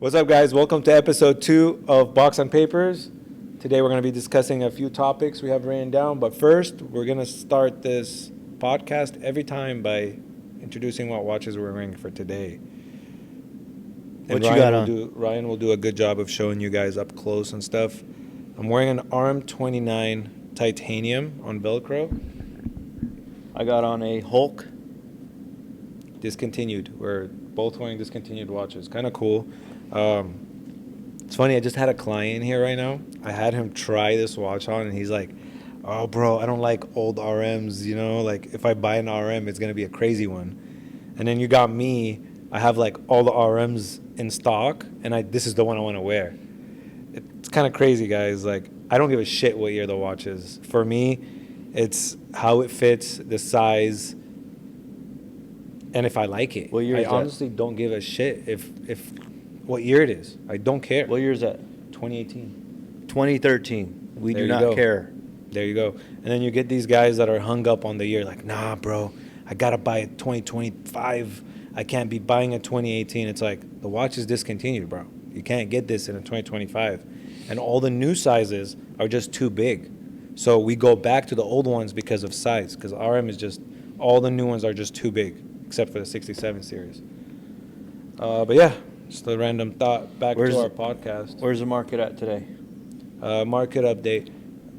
What's up, guys? Welcome to episode 2 of Box on Papers. Today we're going to be discussing a few topics we have written down. But first, we're going to start this podcast every time by introducing what watches we're wearing for today. What you got on? Ryan will do a good job of showing you guys up close and stuff. I'm wearing an RM29 titanium on Velcro. I got on a Hulk. Discontinued. We're both wearing discontinued watches. Kind of cool. It's funny, I just had a client here right now. I had him try this watch on, and he's like, oh, bro, I don't like old RMs, you know? Like, if I buy an RM, it's going to be a crazy one. And then you got me. I have, like, all the RMs in stock, and this is the one I want to wear. It's kind of crazy, guys. Like, I don't give a shit what year the watch is. For me, it's how it fits, the size, and if I like it. What year is that? I honestly don't give a shit if what year it is. I don't care. What year is that? 2018. 2013. We There do you not go. care. There you go. And then you get these guys that are hung up on the year, like, nah, bro, I got to buy a 2025. I can't be buying a 2018. It's like, the watch is discontinued, bro. You can't get this in a 2025. And all the new sizes are just too big. So we go back to the old ones because of size, because RM is just, all the new ones are just too big, except for the 67 series. But yeah, just a random thought back to our podcast. Where's the market at today? Market update.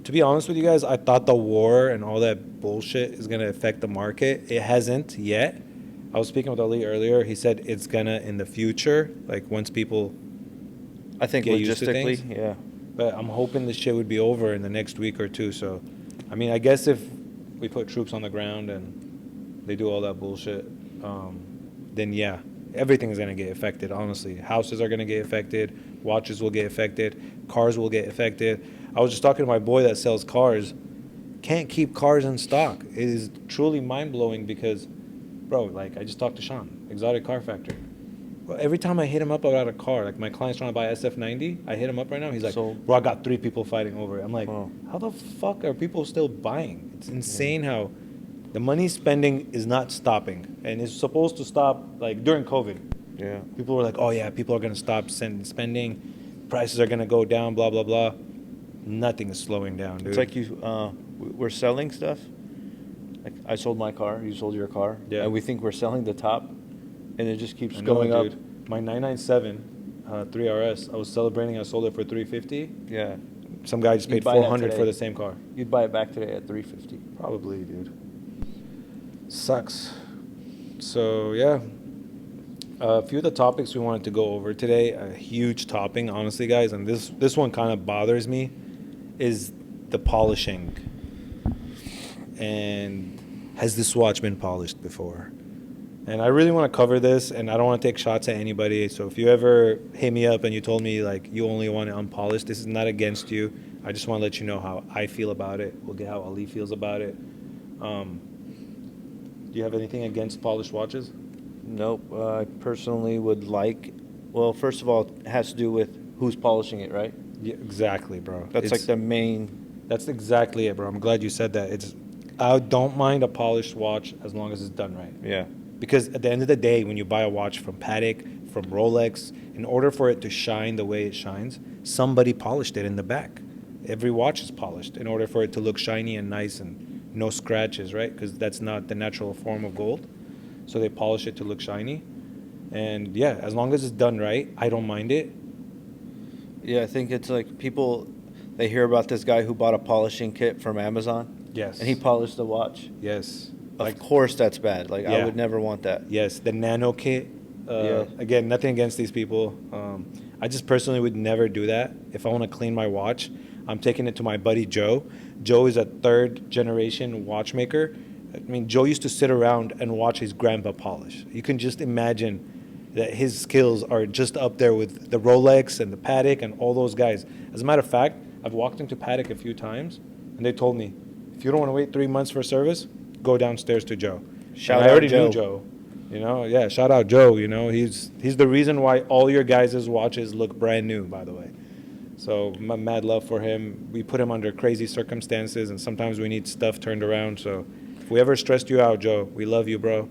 To be honest with you guys, I thought the war and all that bullshit is going to affect the market. It hasn't yet. I was speaking with Ali earlier. He said it's going to in the future, like once people I think get used to logistically, things. yeah. But I'm hoping this shit would be over in the next week or two. So, I mean, I guess if we put troops on the ground and they do all that bullshit, then yeah, everything is going to get affected, honestly. Houses are going to get affected. Watches will get affected. Cars will get affected. I was just talking to my boy that sells cars. Can't keep cars in stock. It is truly mind-blowing because, bro, like I just talked to Sean, Exotic Car Factory. Well, every time I hit him up about a car, like my client's trying to buy SF90, I hit him up right now. He's like, bro, I got 3 people fighting over it. I'm like, How the fuck are people still buying? It's insane how the money spending is not stopping. And it's supposed to stop like during COVID. Yeah. People were like, oh yeah, people are going to stop spending. Prices are going to go down, blah, blah, blah. Nothing is slowing down, dude. It's like we're selling stuff. Like I sold my car, you sold your car. Yeah. And we think we're selling the top, and it just keeps I know, going up. dude. My 997 3RS, I was celebrating. I sold it for $350. Yeah. Some guy just paid $400 for the same car. You'd buy it back today at $350. Probably, dude. Sucks. So, yeah. A few of the topics we wanted to go over today, a huge topic, honestly, guys, and this one kind of bothers me, is the polishing. And has this watch been polished before? And I really want to cover this, and I don't want to take shots at anybody. So if you ever hit me up and you told me, like, you only want it unpolished, this is not against you. I just want to let you know how I feel about it. We'll get how Ali feels about it. Do you have anything against polished watches? Nope. I personally would like. Well, first of all, it has to do with who's polishing it, right? Yeah, exactly, bro. That's like the main. That's exactly it, bro. I'm glad you said that. I don't mind a polished watch as long as it's done right. Yeah. Because at the end of the day, when you buy a watch from Patek, from Rolex, in order for it to shine the way it shines, somebody polished it in the back. Every watch is polished in order for it to look shiny and nice and no scratches, right? Because that's not the natural form of gold. So they polish it to look shiny. And yeah, as long as it's done right, I don't mind it. Yeah, I think it's like people, they hear about this guy who bought a polishing kit from Amazon. Yes. And he polished the watch. Yes. Of course that's bad. Like, Yeah. I would never want that. Yes, the nano kit. Yeah. Again, nothing against these people. I just personally would never do that. If I want to clean my watch, I'm taking it to my buddy Joe. Joe is a 3rd generation watchmaker. I mean, Joe used to sit around and watch his grandpa polish. You can just imagine that his skills are just up there with the Rolex and the Patek and all those guys. As a matter of fact, I've walked into Patek a few times, and they told me, if you don't want to wait 3 months for service, go downstairs to Joe. Shout I out already Joe. knew Joe. You know, yeah, shout out Joe. You know, he's the reason why all your guys' watches look brand new, by the way. So my mad love for him. We put him under crazy circumstances, and sometimes we need stuff turned around. So if we ever stressed you out, Joe, we love you, bro.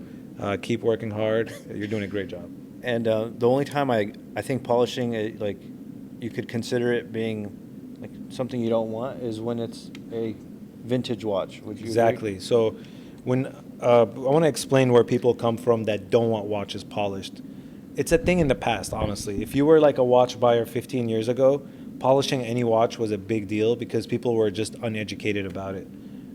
Keep working hard. You're doing a great job. And the only time I think polishing it, like you could consider it being like something you don't want is when it's a vintage watch. Would you Exactly. agree? So when I want to explain where people come from that don't want watches polished. It's a thing in the past, honestly. If you were like a watch buyer 15 years ago, polishing any watch was a big deal because people were just uneducated about it.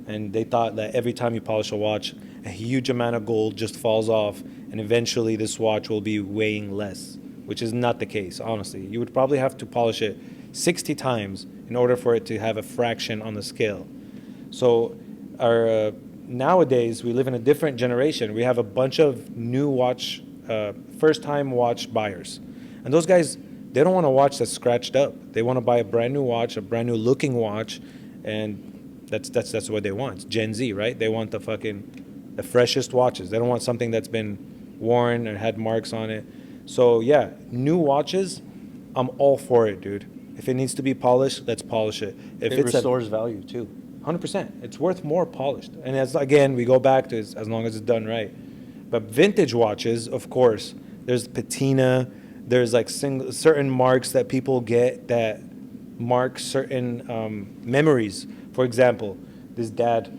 And they thought that every time you polish a watch, a huge amount of gold just falls off, and eventually this watch will be weighing less, which is not the case, honestly. You would probably have to polish it 60 times in order for it to have a fraction on the scale. So our nowadays we live in a different generation. We have a bunch of new watch, first-time watch buyers, and those guys, they don't want a watch that's scratched up. They want to buy a brand new watch, a brand new looking watch, and that's what they want. It's Gen Z, right? They want the freshest watches. They don't want something that's been worn or had marks on it. So yeah, new watches, I'm all for it, dude. If it needs to be polished, let's polish it. If It it's restores value too. 100%. It's worth more polished. And as again, we go back to as long as it's done right. But vintage watches, of course, there's patina, there's like certain marks that people get that mark certain memories. For example, this dad,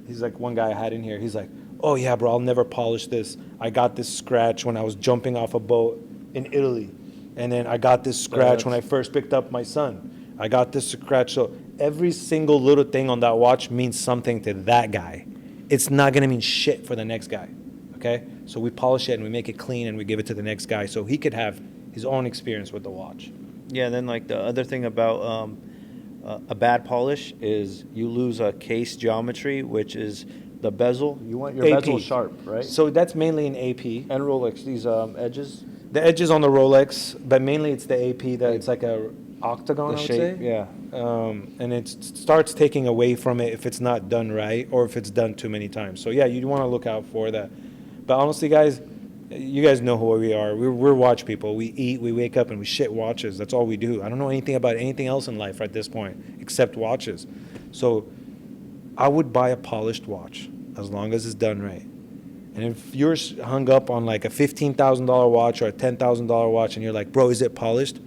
he's like one guy I had in here. He's like, "Oh yeah, bro, I'll never polish this. I got this scratch when I was jumping off a boat in Italy, and then I got this scratch when I first picked up my son. I got this scratch." So every single little thing on that watch means something to that guy. It's not gonna mean shit for the next guy. Okay? So we polish it and we make it clean and we give it to the next guy so he could have his own experience with the watch. Yeah, and then like the other thing about a bad polish is you lose a case geometry, which is the bezel. You want your bezel sharp, right? So that's mainly an AP. And Rolex, these edges, The edges on the Rolex, but mainly it's the AP that it's like a octagon, the I would shape, say. yeah. And it starts taking away from it if it's not done right or if it's done too many times. So yeah, you want to look out for that. But honestly, guys, you guys know who we are. We're watch people. We eat, we wake up, and we shit watches. That's all we do. I don't know anything about anything else in life at this point except watches. So I would buy a polished watch as long as it's done right. And if you're hung up on like a $15,000 watch or a $10,000 watch and you're like, bro, is it polished?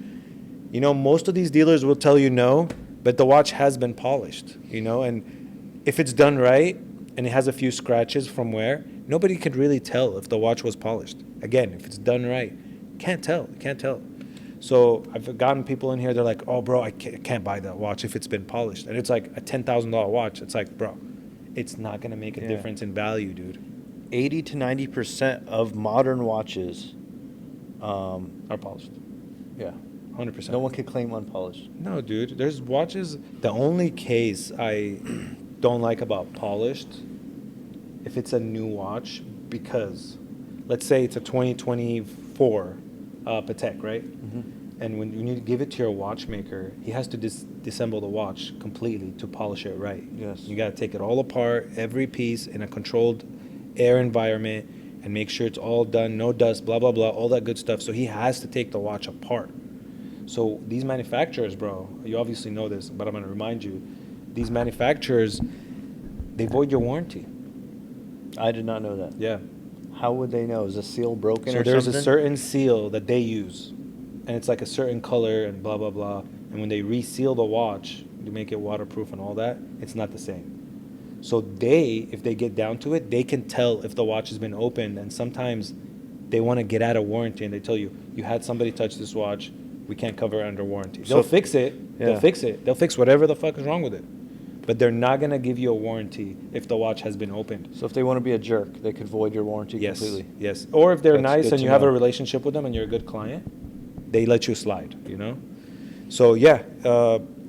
You know, most of these dealers will tell you no, but the watch has been polished, you know, and if it's done right and it has a few scratches from wear, nobody could really tell if the watch was polished. Again, if it's done right, can't tell. So I've gotten people in here, they're like, oh, bro, I can't buy that watch if it's been polished. And it's like a $10,000 watch. It's like, bro, it's not going to make a difference in value, dude. 80 to 90% of modern watches Are polished. yeah. 100%. No one can claim unpolished. No, dude. There's watches. The only case I don't like about polished, if it's a new watch, because let's say it's a 2024 Patek, right? Mm-hmm. And when you need to give it to your watchmaker, he has to disassemble the watch completely to polish it right. Yes. You got to take it all apart, every piece in a controlled air environment, and make sure it's all done, no dust, blah, blah, blah, all that good stuff. So he has to take the watch apart. So these manufacturers, bro, you obviously know this, but I'm going to remind you, these manufacturers, they void your warranty. I did not know that. Yeah. How would they know? Is the seal broken So or there's something? a certain seal that they use, and it's like a certain color and blah, blah, blah. And when they reseal the watch to make it waterproof and all that, it's not the same. So they, if they get down to it, they can tell if the watch has been opened, and sometimes they want to get out of warranty, and they tell you, you had somebody touch this watch, we can't cover it under warranty. So They'll fix it. Yeah. They'll fix it. They'll fix whatever the fuck is wrong with it. But they're not going to give you a warranty if the watch has been opened. So if they want to be a jerk, they could void your warranty Yes. completely. Yes. Or if they're That's nice good and to you have a know. relationship with them and you're a good client, they let you slide, you know? So yeah,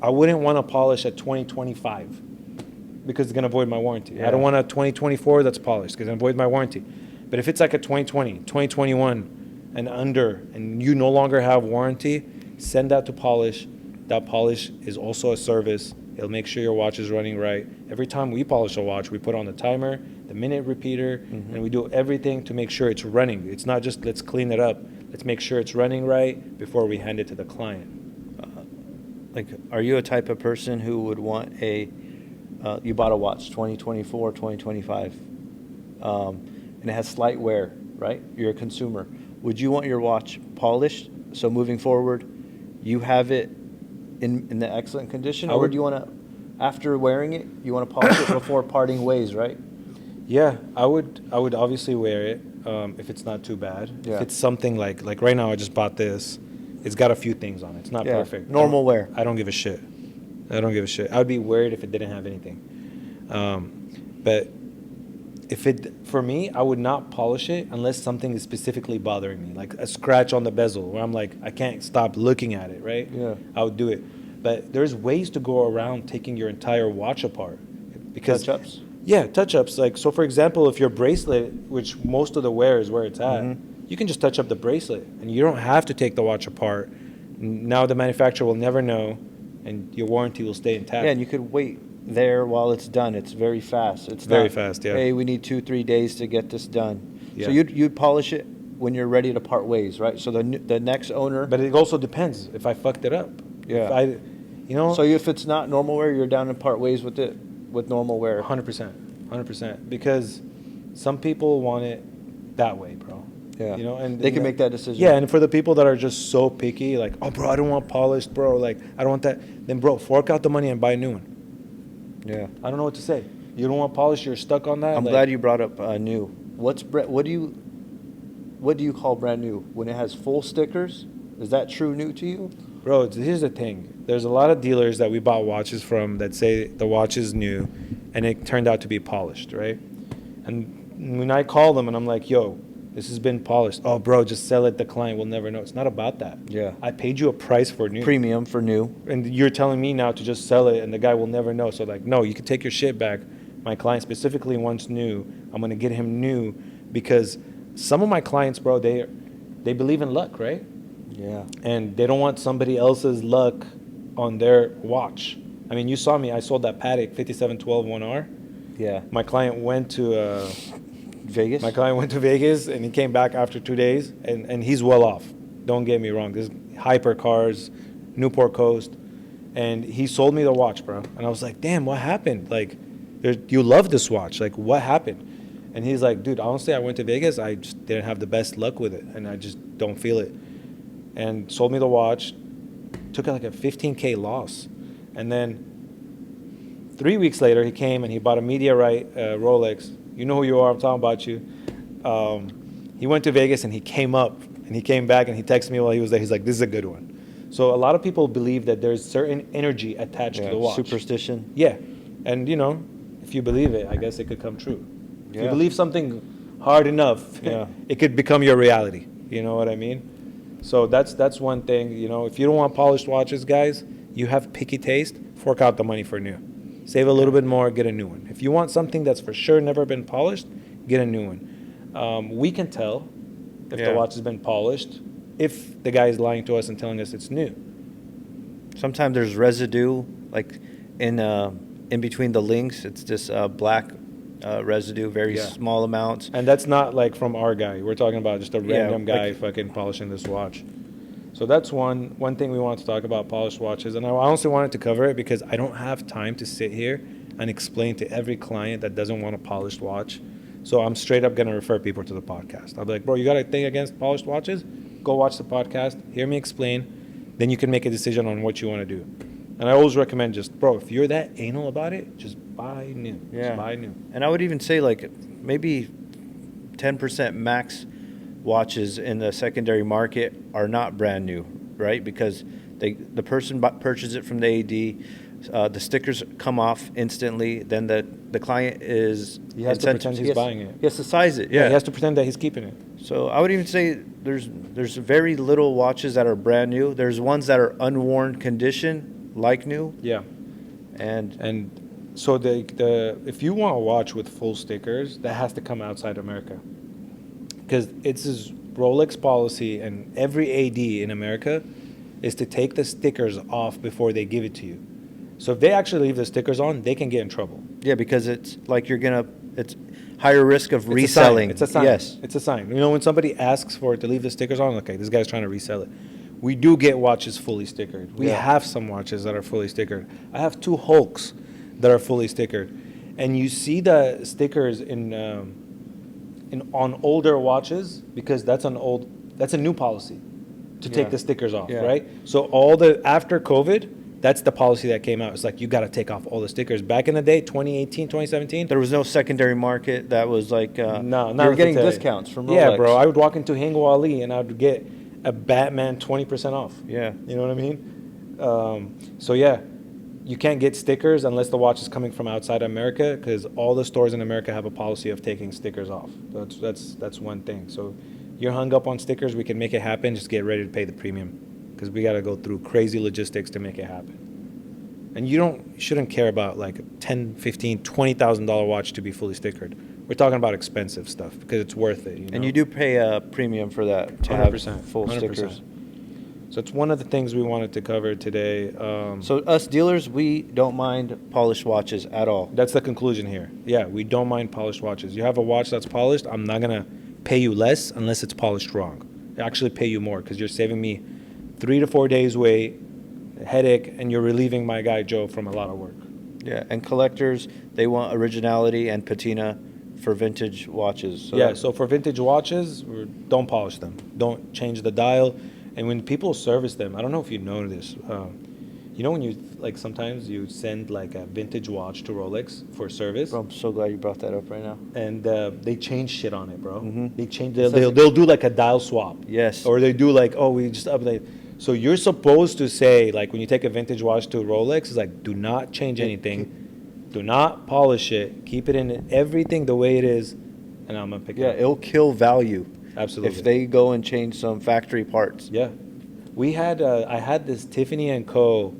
I wouldn't want to polish at 2025 because it's going to void my warranty. Yeah. I don't want a 2024 that's polished because it's going to void my warranty. But if it's like a 2020, 2021 and under, and you no longer have warranty, send that to polish. That polish is also a service. It'll make sure your watch is running right. Every time we polish a watch, we put on the timer, the minute repeater, and we do everything to make sure it's running. It's not just let's clean it up. Let's make sure it's running right before we hand it to the client. Like, are you a type of person who would want you bought a watch 2024, 2025, and it has slight wear, right? You're a consumer. would you want your watch polished? So moving forward, you have it in the excellent condition, or do you want to, after wearing it, you want to polish it before parting ways, right? Yeah, I would obviously wear it if it's not too bad. Yeah. If it's something like right now, I just bought this. It's got a few things on it. It's not perfect. Normal wear. I don't give a shit. I don't give a shit. I would be worried if it didn't have anything. But for me, I would not polish it unless something is specifically bothering me, like a scratch on the bezel where I'm like, I can't stop looking at it, right? Yeah. I would do it. But there's ways to go around taking your entire watch apart. Because Touch-ups? Yeah, touch-ups. Like, so for example, if your bracelet, which most of the wear is where it's at, you can just touch up the bracelet and you don't have to take the watch apart. Now the manufacturer will never know and your warranty will stay intact. Yeah, and you could wait there while it's done. It's very fast. It's very not, fast, yeah. Hey, we need 2-3 days to get this done. Yeah. So you'd polish it when you're ready to part ways, right? So the next owner. But it also depends if I fucked it up. Yeah. If So if it's not normal wear, you're down to part ways with it with normal wear. 100%. Because some people want it that way, bro. Yeah. And they can make that decision. Yeah, and for the people that are just so picky, like, oh, bro, I don't want polished, bro. Like, I don't want that. Then, bro, fork out the money and buy a new one. Yeah. I don't know what to say. You don't want polished, you're stuck on that. I'm glad you brought up new. What do you call brand new? When it has full stickers, is that true new to you? Bro, here's the thing. There's a lot of dealers that we bought watches from that say the watch is new, and it turned out to be polished, right? And when I call them and I'm like, yo, this has been polished. Oh, bro, just sell it. The client will never know. It's not about that. Yeah. I paid you a price for new. Premium for new. And you're telling me now to just sell it and the guy will never know. So, like, no, you can take your shit back. My client specifically wants new. I'm going to get him new because some of my clients, bro, they believe in luck, right? Yeah. And they don't want somebody else's luck on their watch. I mean, you saw me. I sold that Patek 5712 1R. Yeah. My client went to Vegas? My client went to Vegas and he came back after 2 days and he's well off. Don't get me wrong. This hyper cars, Newport Coast, and he sold me the watch, bro. And I was like, damn, what happened? Like, you love this watch. Like, what happened? And he's like, dude, honestly, I went to Vegas. I just didn't have the best luck with it, and I just don't feel it. And sold me the watch. Took like a $15K loss. And then 3 weeks later, he came and he bought a Meteorite Rolex. You know who you are. I'm talking about you. He went to Vegas and he came up and he came back and he texted me while he was there. He's like, this is a good one. So a lot of people believe that there's certain energy attached to the watch. Superstition. Yeah. And, if you believe it, I guess it could come true. If you Yeah. believe something hard enough, it could become your reality. You know what I mean? So that's one thing. If you don't want polished watches, guys, you have picky taste, fork out the money for new. Save a little bit more, get a new one. If you want something that's for sure never been polished, get a new one. We can tell if the watch has been polished if the guy is lying to us and telling us it's new. Sometimes there's residue, like in between the links. It's just black residue, very small amounts. And that's not like from our guy. We're talking about just a random guy like, fucking polishing this watch. So that's one thing we wanted to talk about, polished watches. And I honestly wanted to cover it because I don't have time to sit here and explain to every client that doesn't want a polished watch. So I'm straight up going to refer people to the podcast. I'll be like, bro, you got a thing against polished watches? Go watch the podcast, hear me explain, then you can make a decision on what you want to do. And I always recommend bro, if you're that anal about it, just buy new. Yeah. Just buy new. And I would even say like maybe 10% max watches in the secondary market are not brand new, right? Because the person purchased it from the AD, the stickers come off instantly, then the client is... He has to pretend he's buying it. He has to size it, Yeah, he has to pretend that he's keeping it. So I would even say there's very little watches that are brand new. There's ones that are unworn condition, like new. Yeah. And so if you want a watch with full stickers, that has to come outside America. Because it's his Rolex policy, and every AD in America is to take the stickers off before they give it to you. So if they actually leave the stickers on, they can get in trouble. yeah, because it's like it's higher risk of reselling. It's a sign. Yes. It's a sign. When somebody asks for it to leave the stickers on, okay, this guy's trying to resell it. We do get watches fully stickered. We have some watches that are fully stickered. I have 2 Hulks that are fully stickered. And you see the stickers on older watches because that's an old That's a new policy to Yeah. take the stickers off, Yeah. right? So all the after COVID, that's the policy that came out. It's like you got to take off all the stickers. Back in the day, 2018, 2017. There was no secondary market that was like No, you not were what getting they tell you. discounts from Rolex. Yeah, bro. I would walk into Hango Ali and I would get a Batman 20% off. Yeah. You know what I mean? So yeah, you can't get stickers unless the watch is coming from outside America, because all the stores in America have a policy of taking stickers off. That's one thing. So you're hung up on stickers, we can make it happen. Just get ready to pay the premium, because we got to go through crazy logistics to make it happen. And you shouldn't care about like a $10, $15, $20,000 watch to be fully stickered. We're talking about expensive stuff because it's worth it. You know? And you do pay a premium for that to 100%, have full 100%. stickers. So it's one of the things we wanted to cover today. So us dealers, we don't mind polished watches at all. That's the conclusion here. Yeah, we don't mind polished watches. You have a watch that's polished, I'm not going to pay you less unless it's polished wrong. I actually pay you more because you're saving me 3 to 4 days wait, headache, and you're relieving my guy Joe from a lot of work. Yeah, and collectors, they want originality and patina for vintage watches. So Yeah, so for vintage watches, don't polish them. Don't change the dial. And when people service them, I don't know if you know this. You know when you, like, sometimes you send, like, a vintage watch to Rolex for service? Bro, I'm so glad you brought that up right now. And they change shit on it, bro. Mhm. They change. It says They'll do like a dial swap. Yes. Or they do like, oh, we just update. So you're supposed to say, like, when you take a vintage watch to Rolex, it's like, do not change anything, do not polish it, keep it in everything the way it is, and I'm gonna pick Yeah, it up. it'll kill value. Absolutely. If they go and change some factory parts. Yeah, we had I had this Tiffany and Co.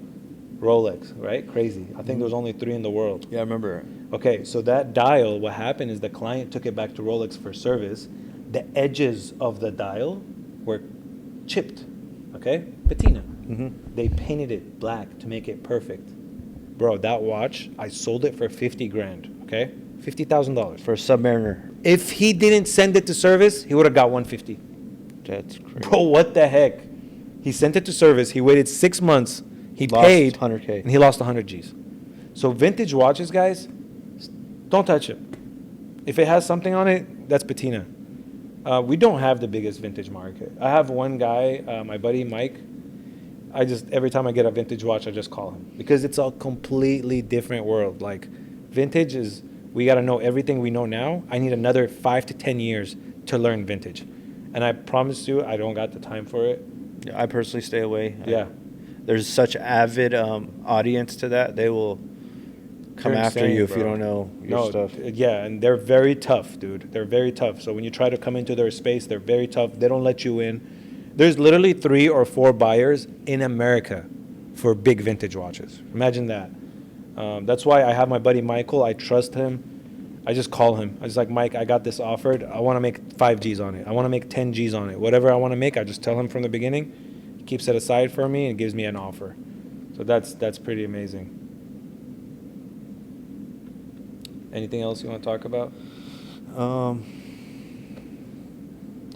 Rolex, right? Crazy. I think there was only 3 in the world. Yeah, I remember. Okay, so that dial, what happened is the client took it back to Rolex for service. The edges of the dial were chipped, okay? Patina. Mm-hmm. They painted it black to make it perfect. Bro, that watch, I sold it for 50 grand, okay? $50,000. For a Submariner. If he didn't send it to service, he would have got 150. That's crazy. Bro, what the heck? He sent it to service. He waited 6 months. He Lost paid 100K. and he lost 100 G's. So vintage watches, guys, don't touch it. If it has something on it, that's patina. We don't have the biggest vintage market. I have one guy, my buddy Mike. Every time I get a vintage watch, I just call him because it's a completely different world. Like, vintage is, we got to know everything we know now. I need another 5 to 10 years to learn vintage. And I promise you, I don't got the time for it. Yeah, I personally stay away. Yeah. There's such avid audience to that. They will come You're after insane, you if you bro. don't know your stuff. Yeah, and they're very tough, dude. They're very tough. So when you try to come into their space, they're very tough. They don't let you in. There's literally 3 or 4 buyers in America for big vintage watches. Imagine that. That's why I have my buddy Michael. I trust him. I just call him. I was like, Mike, I got this offered. I want to make 5 G's on it. I want to make 10 G's on it. Whatever I want to make, I just tell him from the beginning. He keeps it aside for me and gives me an offer. So that's pretty amazing. Anything else you want to talk about?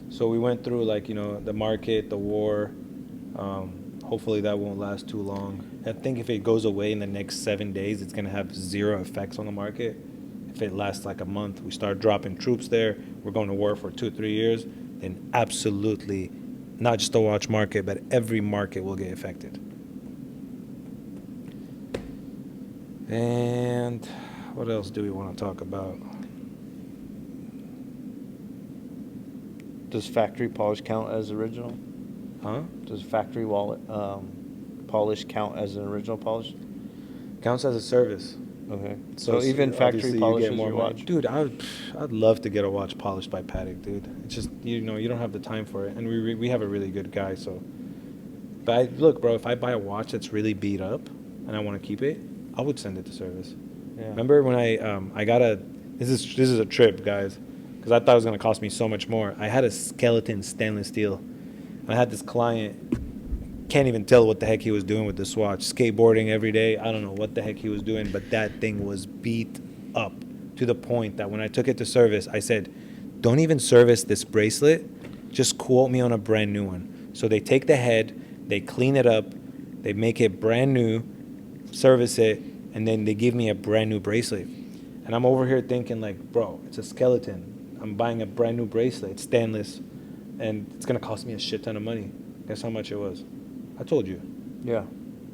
So we went through, like, you know, the market, the war. Hopefully that won't last too long. I think if it goes away in the next 7 days, it's going to have 0 effects on the market. If it lasts like a month, we start dropping troops there, we're going to war for 2-3 years, then absolutely, not just the watch market, but every market will get affected. And what else do we want to talk about? Does factory polish count as original? Huh? Does factory wallet polish count as an original polish? Counts as a service. Okay. So even factory obviously polishes your watch? Dude, I'd love to get a watch polished by Paddock, dude. It's just, you know, you don't have the time for it. And we have a really good guy, so. But look, bro, if I buy a watch that's really beat up and I want to keep it, I would send it to service. Yeah. Remember when I got this is a trip, guys, because I thought it was going to cost me so much more. I had a skeleton stainless steel. I had this client, can't even tell what the heck he was doing with this watch. Skateboarding every day. I don't know what the heck he was doing, but that thing was beat up to the point that when I took it to service, I said, don't even service this bracelet. Just quote me on a brand new one. So they take the head, they clean it up, they make it brand new, service it, and then they give me a brand new bracelet. And I'm over here thinking, like, bro, it's a skeleton. I'm buying a brand new bracelet. It's stainless. and it's gonna cost me a shit ton of money. Guess how much it was? I told you, Yeah.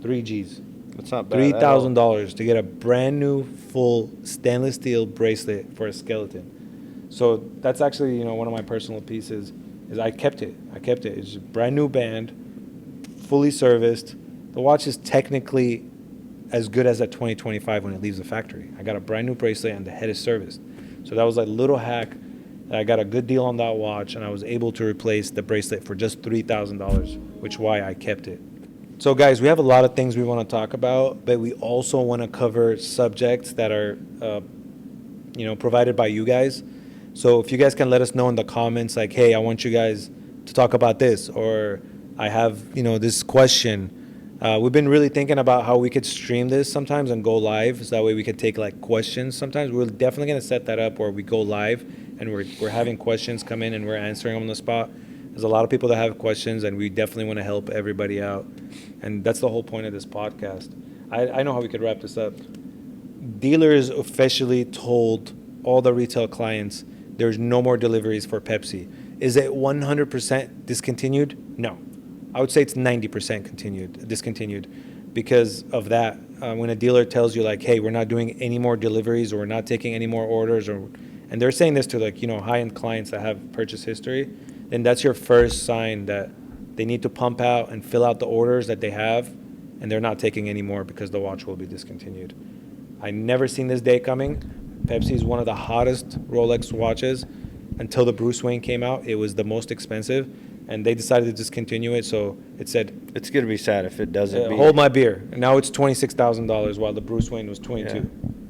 3 Gs. It's not bad. $3,000 to get a brand new full stainless steel bracelet for a skeleton. So that's actually, one of my personal pieces. Is I kept it. It's a brand new band, fully serviced. The watch is technically as good as at 2025 when it leaves the factory. I got a brand new bracelet and the head is serviced. So that was like a little hack. I got a good deal on that watch, and I was able to replace the bracelet for just $3,000, which why I kept it. So guys, we have a lot of things we want to talk about, but we also want to cover subjects that are, provided by you guys. So if you guys can let us know in the comments, like, hey, I want you guys to talk about this, or I have, this question. We've been really thinking about how we could stream this sometimes and go live, so that way we could take like questions. Sometimes we're definitely going to set that up where we go live and we're having questions come in and we're answering them on the spot. There's a lot of people that have questions, and we definitely want to help everybody out. And that's the whole point of this podcast. I know how we could wrap this up. Dealers officially told all the retail clients there's no more deliveries for Pepsi. Is it 100% discontinued? No. I would say it's 90% discontinued because of that. When a dealer tells you like, hey, we're not doing any more deliveries, or we're not taking any more orders, and they're saying this to like, high-end clients that have purchase history, then that's your first sign that they need to pump out and fill out the orders that they have, and they're not taking any more because the watch will be discontinued. I never seen this day coming. Pepsi is one of the hottest Rolex watches. Until the Bruce Wayne came out, it was the most expensive, and they decided to discontinue it. So it said, It's going to be sad if it doesn't. hold my beer. And now it's $26,000 while the Bruce Wayne was 22. Yeah.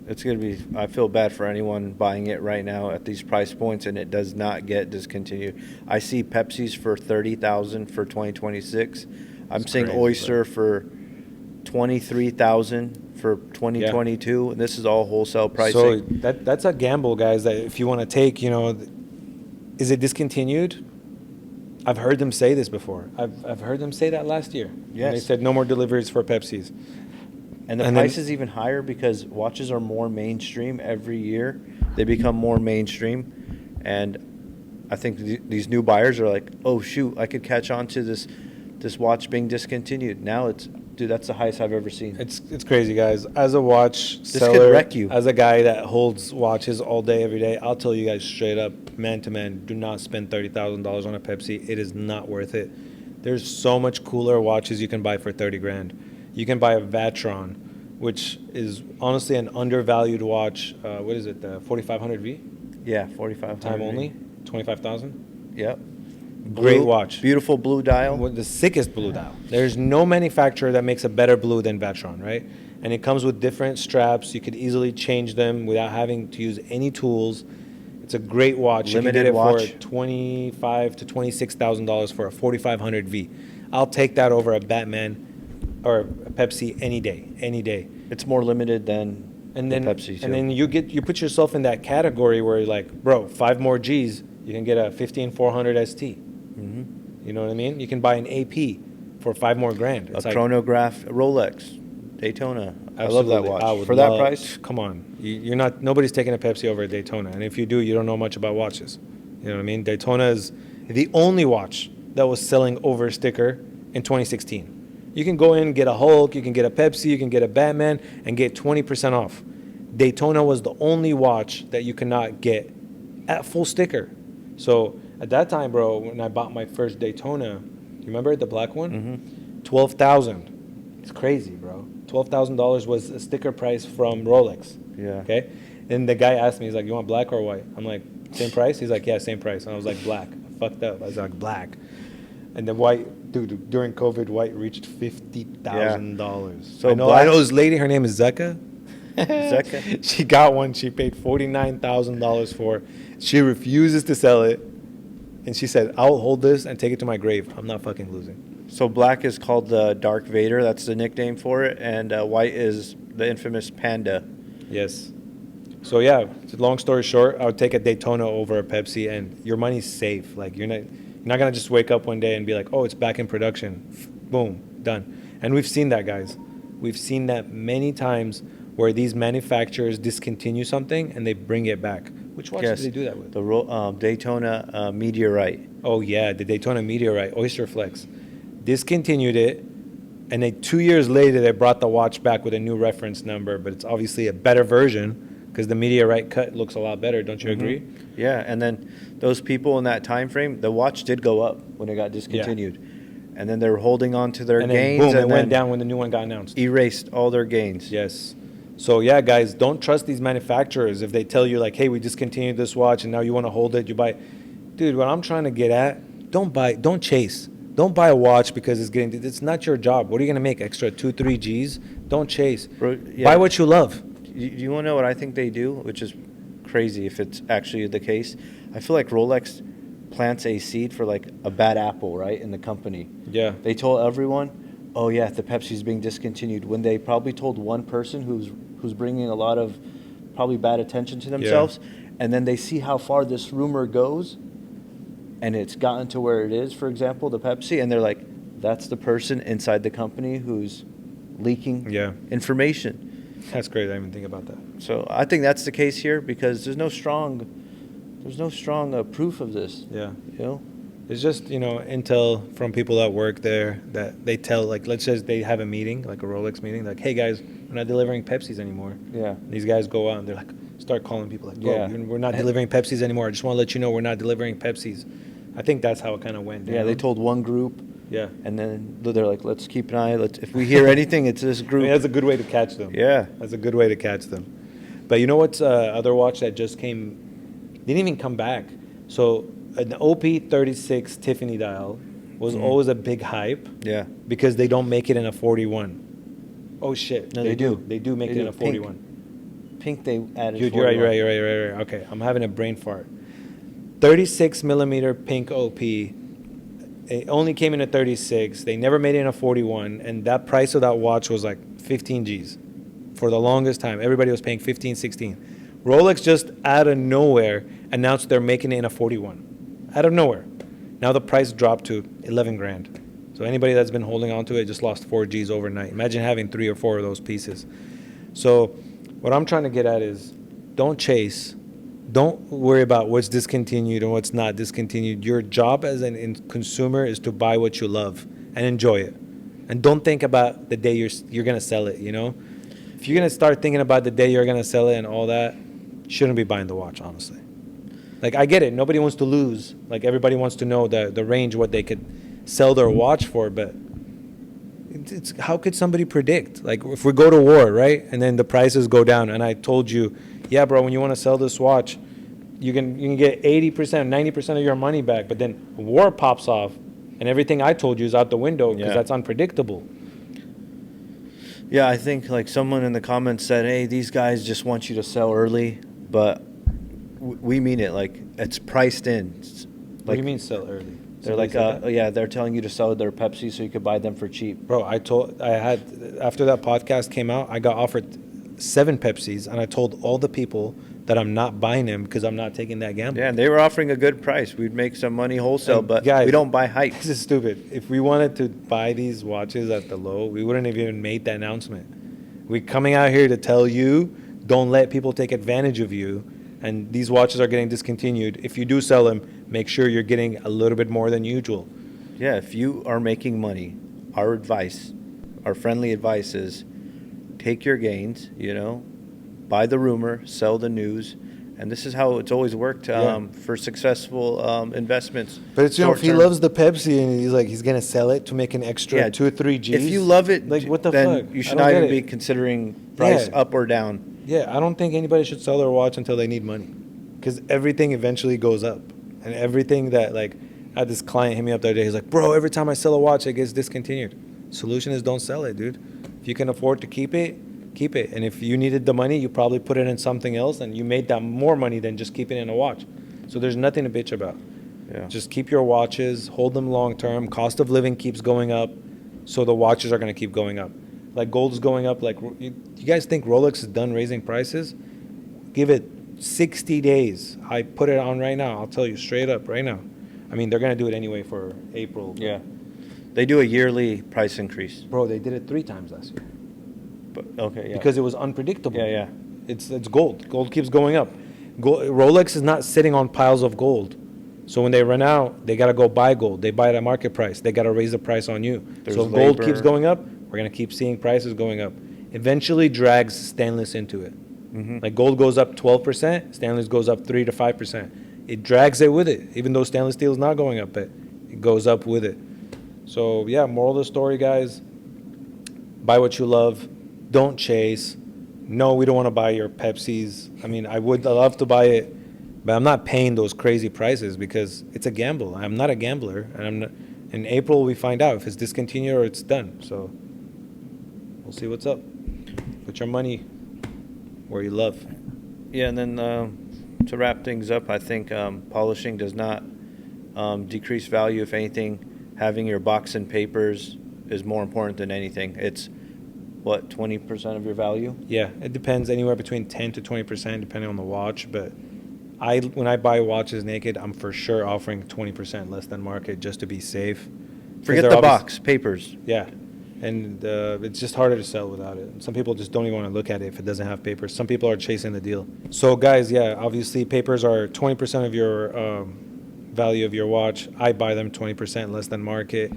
It's going to be, I feel bad for anyone buying it right now at these price points, and it does not get discontinued. I see Pepsi's for $30,000 for 2026. I'm seeing crazy, Oyster for $23,000 for 2022. Yeah. And this is all wholesale pricing. So that's a gamble, guys, that if you want to take, is it discontinued? I've heard them say this before. I've heard them say that last year. Yes. They said no more deliveries for Pepsi's. And the price is even higher because watches are more mainstream every year. They become more mainstream. And I think these new buyers are like, oh, shoot, I could catch on to this watch being discontinued. Now that's the highest I've ever seen. It's crazy, guys. As a watch This seller, could wreck you. as a guy that holds watches all day, every day, I'll tell you guys straight up, man to man, do not spend $30,000 on a Pepsi. It is not worth it. There's so much cooler watches you can buy for 30 grand. You can buy a Vatron, which is honestly an undervalued watch. What is it, the 4500V? Yeah, 4500. Time only, 25,000. Yep. Great watch. Beautiful blue dial. With the sickest blue dial. There's no manufacturer that makes a better blue than Vatron, right? And it comes with different straps. You could easily change them without having to use any tools. It's a great watch. Limited you can get it watch. for $25,000 to $26,000 for a 4500V. I'll take that over a Batman or a Pepsi any day. Any day. It's more limited than Pepsi. And then you put yourself in that category where you're like, bro, 5 more G's, you can get a 15400 ST. Mm-hmm. You know what I mean? You can buy an AP for 5 more grand. It's a chronograph, a Rolex, Daytona. Absolutely. I love that watch. For that price? Come on. You're not. Nobody's taking a Pepsi over a Daytona. And if you do, you don't know much about watches. You know what I mean? Daytona is the only watch that was selling over a sticker in 2016. You can go in, get a Hulk, you can get a Pepsi, you can get a Batman, and get 20% off. Daytona was the only watch that you could not get at full sticker. So at that time, bro, when I bought my first Daytona, you remember the black one? Mm-hmm. $12,000. It's crazy, bro. $12,000 was a sticker price from Rolex. Yeah. Okay. And the guy asked me, he's like, "You want black or white?" I'm like, "Same price." He's like, "Yeah, same price." And I was like, "Black." I fucked up. I was like, "Black." And the white, dude, during COVID, white reached $50,000. So I know this lady. Her name is Zeka. Zeka. She got one. She paid $49,000 for. She refuses to sell it, and she said, "I'll hold this and take it to my grave. I'm not fucking losing." So black is called the Dark Vader. That's the nickname for it. And white is the infamous Panda. Yes. So yeah, long story short, I would take a Daytona over a Pepsi, and your money's safe. Like you're not gonna just wake up one day and be like, "Oh, it's back in production." Boom, done. And we've seen that, guys. We've seen that many times where these manufacturers discontinue something and they bring it back. Which watch Yes. did they do that with? The Daytona Meteorite. Oh yeah, the Daytona Meteorite, Oyster Flex. Discontinued it, and then 2 years later they brought the watch back with a new reference number, but it's obviously a better version because the Meteorite cut looks a lot better. Don't you agree? Yeah, and then those people in that time frame, the watch did go up when it got discontinued, and then they were holding on to their And then gains, boom, it and went then down when the new one got announced. erased all their gains. Yes. So yeah, guys, don't trust these manufacturers if they tell you like, "Hey, we discontinued this watch and now you want to hold it." You buy, dude. What I'm trying to get at, don't chase. Don't buy a watch because it's not your job. What are you gonna make extra 2-3 G's? Don't chase. Bro, yeah. Buy what you love. You want to know what I think they do, which is crazy if it's actually the case? I feel like Rolex plants a seed for like a bad apple, right, in the company. Yeah. They told everyone, "Oh yeah, the Pepsi's being discontinued," when they probably told one person who's bringing a lot of probably bad attention to themselves, and then they see how far this rumor goes, and it's gotten to where it is. For example, the Pepsi, and they're like, "That's the person inside the company who's leaking information." That's great. I didn't even think about that. So I think that's the case here because there's no strong proof of this. Yeah. You know. It's just, intel from people that work there that they tell, like, let's say they have a meeting, like a Rolex meeting, like, "Hey, guys, we're not delivering Pepsis anymore." Yeah. And these guys go out and they're like, start calling people like, "Bro, Yeah. we're not delivering Pepsis anymore. I just want to let you know we're not delivering Pepsis." I think that's how it kind of went down. Yeah, they told one group. Yeah. And then they're like, "Let's keep an eye. If we hear anything, it's this I group." mean, that's a good way to catch them. Yeah. That's a good way to catch them. But you know what's other watch that just didn't even come back. So an OP36 Tiffany dial was always a big hype. Yeah. Because they don't make it in a 41. Oh shit. No, they do. They do make They it in do. a 41. Pink they added. Dude, you're right. Okay, I'm having a brain fart. 36 millimeter pink OP. It only came in a 36. They never made it in a 41, and that price of that watch was like 15 G's for the longest time. Everybody was paying 15, 16. Rolex just out of nowhere announced they're making it in a 41. Out of nowhere. Now the price dropped to 11 grand. So anybody that's been holding on to it just lost 4 G's overnight. Imagine having 3 or 4 of those pieces. So what I'm trying to get at is don't chase. Don't worry about what's discontinued and what's not discontinued. Your job as a consumer is to buy what you love and enjoy it. And don't think about the day you're going to sell it, If you're going to start thinking about the day you're going to sell it and all that, you shouldn't be buying the watch, honestly. Like, I get it. Nobody wants to lose. Like, everybody wants to know the range, what they could sell their watch for. But it's how could somebody predict? Like, if we go to war, right, and then the prices go down, and I told you, yeah, bro, when you want to sell this watch, you can get 80%, 90% of your money back. But then war pops off, and everything I told you is out the window because that's unpredictable. Yeah, I think like someone in the comments said, "Hey, these guys just want you to sell early," but we mean it. Like, it's priced in. What do you mean sell early? They're like, they're telling you to sell their Pepsi so you could buy them for cheap. Bro, after that podcast came out, I got offered 7 Pepsis, and I told all the people that I'm not buying them because I'm not taking that gamble. Yeah, and they were offering a good price. We'd make some money wholesale, but guys, we don't buy hype. This is stupid. If we wanted to buy these watches at the low, we wouldn't have even made that announcement. We're coming out here to tell you, don't let people take advantage of you, and these watches are getting discontinued. If you do sell them, make sure you're getting a little bit more than usual. Yeah, if you are making money, our friendly advice is take your gains, buy the rumor, sell the news, and this is how it's always worked for successful investments. But it's, if he loves the Pepsi and he's going to sell it to make an extra 2 or 3 G's. If you love it, like, what the then fuck? You should not even be considering price up or down. Yeah, I don't think anybody should sell their watch until they need money, because everything eventually goes up. And everything that, like, I had this client hit me up the other day. He's like, "Bro, every time I sell a watch, it gets discontinued." Solution is don't sell it, dude. If you can afford to keep it, keep it. And if you needed the money, you probably put it in something else, and you made that more money than just keeping it in a watch. So there's nothing to bitch about. Yeah. Just keep your watches, hold them long term. Cost of living keeps going up, so the watches are going to keep going up. Like, gold's going up. Like, you guys think Rolex is done raising prices? Give it 60 days. I put it on right now. I'll tell you straight up right now. I mean, they're going to do it anyway for April. Yeah. They do a yearly price increase. Bro, they did it 3 times last year. But, okay, yeah. Because it was unpredictable. Yeah. It's gold. Gold keeps going up. Rolex is not sitting on piles of gold. So when they run out, they got to go buy gold. They buy it at market price. They got to raise the price on you. There's so if gold keeps labor. going up, we're going to keep seeing prices going up. Eventually drags stainless into it. Like gold goes up 12%, stainless goes up 3 to 5%. It drags it with it, even though stainless steel is not going up, but it goes up with it. So yeah, moral of the story, guys, buy what you love. Don't chase. No, we don't want to buy your Pepsis. I mean, I would love to buy it, but I'm not paying those crazy prices because it's a gamble. I'm not a gambler, and I'm not, in April we find out if it's discontinued or it's done. So we'll see what's up. Put your money where you love. Yeah, and then to wrap things up, I think polishing does not decrease value. If anything, having your box and papers is more important than anything. It's what, 20% of your value? Yeah, it depends, anywhere between 10 to 20% depending on the watch. But when I buy watches naked, I'm for sure offering 20% less than market just to be safe. 'Cause Forget they're the box, papers. Yeah, and it's just harder to sell without it. Some people just don't even want to look at it if it doesn't have papers. Some people are chasing the deal. So guys, yeah, obviously papers are 20% of your value of your watch. I buy them 20% less than market.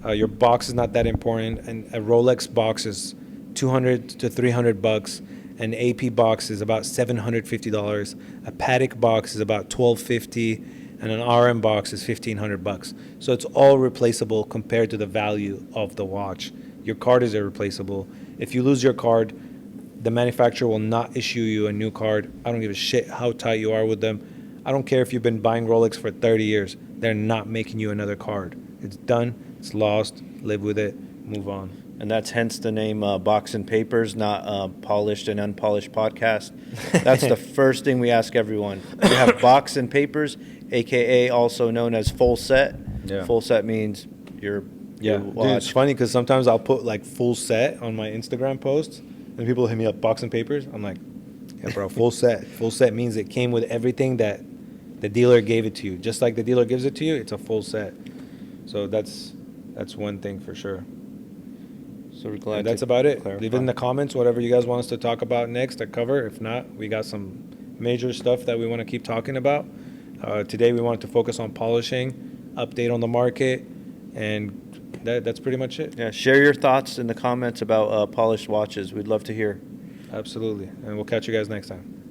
Your box is not that important, and a Rolex box is $200 to $300. An AP box is about $750. A Patek box is about $1250, and an RM box is $1,500. So it's all replaceable compared to the value of the watch. Your card is irreplaceable. If you lose your card, the manufacturer will not issue you a new card. I don't give a shit how tight you are with them. I don't care if you've been buying Rolex for 30 years. They're not making you another card. It's done. It's lost. Live with it. Move on. And that's hence the name Box and Papers, not Polished and Unpolished Podcast. That's the first thing we ask everyone. We have Box and Papers, a.k.a. also known as full set. Yeah. Full set means your Dude, watch. it's funny because sometimes I'll put like full set on my Instagram posts, and people hit me up, Box and Papers. I'm like, yeah, bro, full set. Full set means it came with everything that the dealer gave it to you. Just like the dealer gives it to you, it's a full set. So that's one thing for sure. So we're glad. And that's about it. clarify. Leave it in the comments whatever you guys want us to talk about next or cover. If not, we got some major stuff that we want to keep talking about. Today we wanted to focus on polishing, update on the market, and that's pretty much it. Yeah, share your thoughts in the comments about polished watches. We'd love to hear. Absolutely. And we'll catch you guys next time.